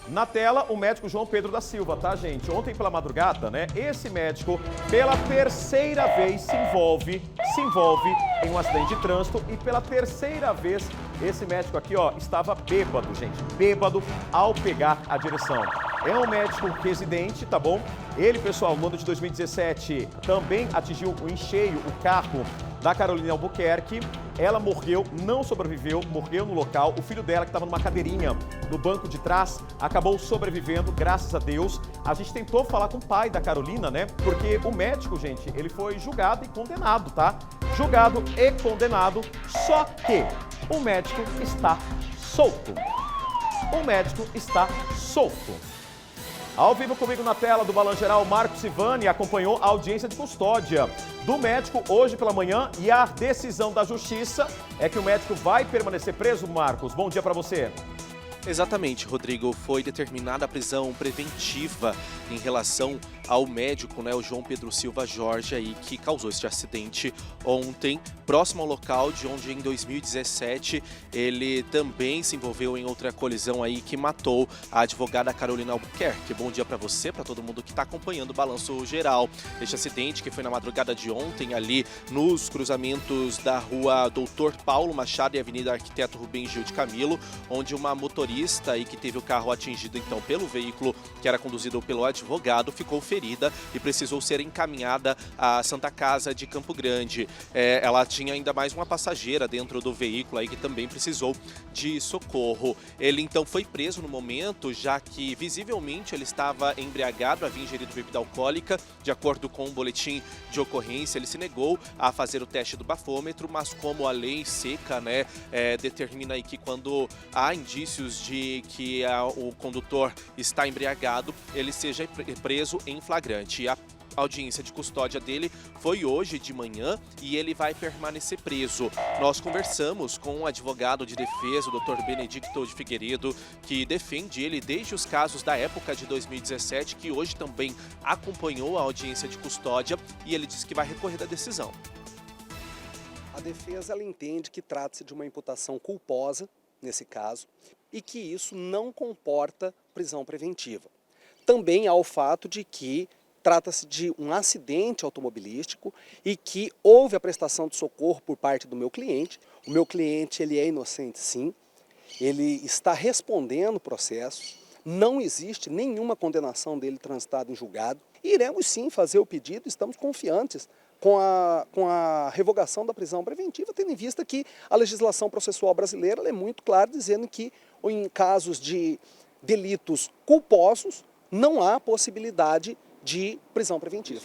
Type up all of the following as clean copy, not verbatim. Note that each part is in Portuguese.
Na tela, o médico João Pedro da Silva, tá, gente? Ontem pela madrugada, né? Esse médico, pela terceira vez, se envolve em um acidente de trânsito e pela terceira vez, esse médico aqui, ó, estava bêbado, gente. Bêbado ao pegar a direção. É um médico residente, tá bom? Ele, pessoal, no ano de 2017, também atingiu em cheio o carro da Carolina Albuquerque. Ela morreu, não sobreviveu, morreu no local. O filho dela, que estava numa cadeirinha no banco de trás, acabou sobrevivendo, graças a Deus. A gente tentou falar com o pai da Carolina, né? Porque o médico, gente, ele foi julgado e condenado, tá? Julgado e condenado, só que o médico está solto. O médico está solto. Ao vivo comigo na tela do Balanço Geral, Marcos Ivani acompanhou a audiência de custódia do médico hoje pela manhã e a decisão da justiça é que o médico vai permanecer preso, Marcos. Bom dia para você. Exatamente, Rodrigo. Foi determinada a prisão preventiva em relação ao médico, né, o João Pedro Silva Jorge, aí, que causou este acidente ontem, próximo ao local de onde em 2017 ele também se envolveu em outra colisão aí que matou a advogada Carolina Albuquerque. Bom dia para você, para todo mundo que está acompanhando o Balanço Geral. Este acidente que foi na madrugada de ontem ali nos cruzamentos da rua Doutor Paulo Machado e Avenida Arquiteto Rubem Gil de Camilo, onde uma motorista aí que teve o carro atingido então pelo veículo que era conduzido pelo advogado ficou ferida e precisou ser encaminhada à Santa Casa de Campo Grande. Ela tinha ainda mais uma passageira dentro do veículo aí que também precisou de socorro. Ele então foi preso no momento, já que visivelmente ele estava embriagado, havia ingerido bebida alcoólica. De acordo com o boletim de ocorrência, ele se negou a fazer o teste do bafômetro, mas como a lei seca, né, determina aí que quando há indícios de que o condutor está embriagado, ele seja preso em flagrante. A audiência de custódia dele foi hoje de manhã e ele vai permanecer preso. Nós conversamos com um advogado de defesa, o Dr. Benedicto de Figueiredo, que defende ele desde os casos da época de 2017, que hoje também acompanhou a audiência de custódia, e ele disse que vai recorrer da decisão. A defesa ela entende que trata-se de uma imputação culposa, nesse caso, e que isso não comporta prisão preventiva. Também há o fato de que trata-se de um acidente automobilístico e que houve a prestação de socorro por parte do meu cliente. O meu cliente ele é inocente, sim, ele está respondendo o processo, não existe nenhuma condenação dele transitada em julgado. Iremos sim fazer o pedido, estamos confiantes com a revogação da prisão preventiva, tendo em vista que a legislação processual brasileira é muito clara, dizendo que em casos de delitos culposos não há possibilidade de prisão preventiva.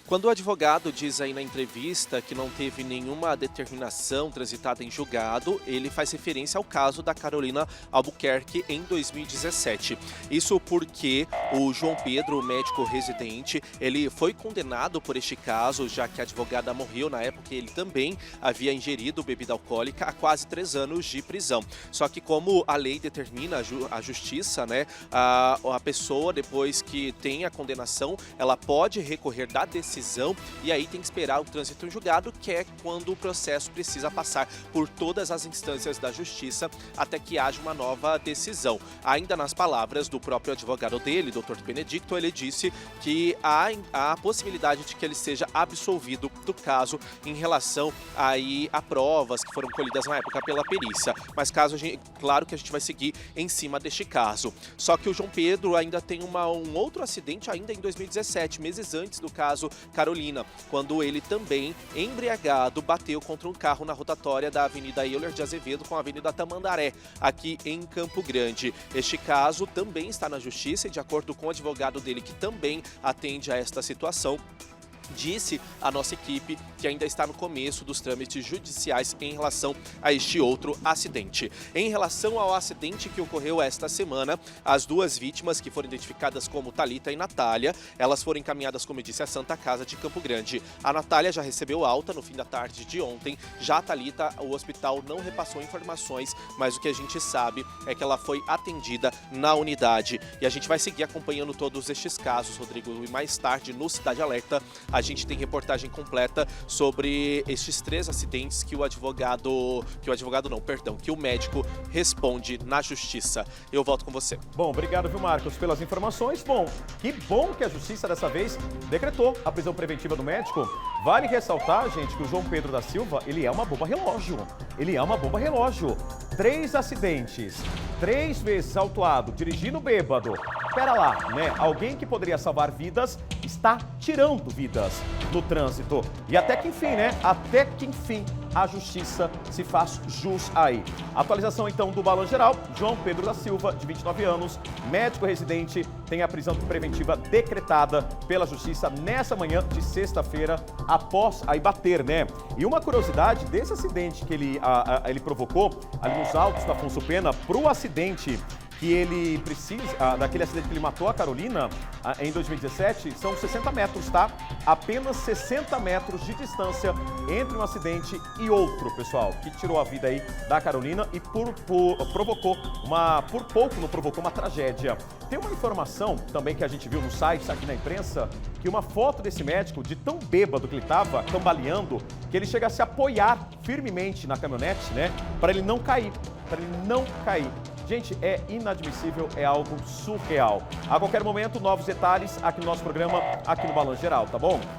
Quando o advogado diz aí na entrevista que não teve nenhuma determinação transitada em julgado, ele faz referência ao caso da Carolina Albuquerque em 2017. Isso porque o João Pedro, o médico residente, ele foi condenado por este caso, já que a advogada morreu na época e ele também havia ingerido bebida alcoólica, a quase 3 anos de prisão. Só que como a lei determina, a justiça, né, a pessoa, depois que tem a condenação, ela pode recorrer da decisão e aí tem que esperar o trânsito em julgado, que é quando o processo precisa passar por todas as instâncias da justiça até que haja uma nova decisão. Ainda nas palavras do próprio advogado dele, Dr. Benedicto, ele disse que há a possibilidade de que ele seja absolvido do caso em relação aí a provas que foram colhidas na época pela perícia. Mas claro que a gente vai seguir em cima deste caso. Só que o João Pedro ainda tem um outro acidente ainda em 2017, meses antes do caso Carolina, quando ele também, embriagado, bateu contra um carro na rotatória da Avenida Euler de Azevedo com a Avenida Tamandaré, aqui em Campo Grande. Este caso também está na justiça e, de acordo com o advogado dele, que também atende a esta situação, disse a nossa equipe que ainda está no começo dos trâmites judiciais em relação a este outro acidente. Em relação ao acidente que ocorreu esta semana, as duas vítimas, que foram identificadas como Thalita e Natália, elas foram encaminhadas, como eu disse, à Santa Casa de Campo Grande. A Natália já recebeu alta no fim da tarde de ontem, já a Thalita, o hospital não repassou informações, mas o que a gente sabe é que ela foi atendida na unidade. E a gente vai seguir acompanhando todos estes casos, Rodrigo, e mais tarde no Cidade Alerta a gente tem reportagem completa sobre estes 3 acidentes que o médico responde na justiça. Eu volto com você. Bom, obrigado, viu, Marcos, pelas informações. Bom, que bom que a justiça dessa vez decretou a prisão preventiva do médico. Vale ressaltar, gente, que o João Pedro da Silva, ele é uma bomba relógio. Ele é uma bomba relógio. 3 acidentes, 3 vezes autuado, dirigindo bêbado. Pera lá, né? Alguém que poderia salvar vidas está tirando vidas no trânsito. E até que enfim, né? Até que enfim a justiça se faz jus aí. Atualização então do Balanço Geral. João Pedro da Silva, de 29 anos, médico residente, tem a prisão preventiva decretada pela justiça nessa manhã de sexta-feira, após aí bater, né? E uma curiosidade desse acidente que ele provocou ali nos altos da Afonso Pena, pro acidente que ele precisa, daquele acidente que ele matou a Carolina em 2017, são 60 metros, tá? Apenas 60 metros de distância entre um acidente e outro, pessoal, que tirou a vida aí da Carolina e por pouco não provocou uma tragédia. Tem uma informação também que a gente viu no site, aqui na imprensa, que uma foto desse médico, de tão bêbado que ele estava, cambaleando, que ele chega a se apoiar firmemente na caminhonete, né? Para ele não cair, Gente, é inadmissível, é algo surreal. A qualquer momento, novos detalhes aqui no nosso programa, aqui no Balanço Geral, tá bom?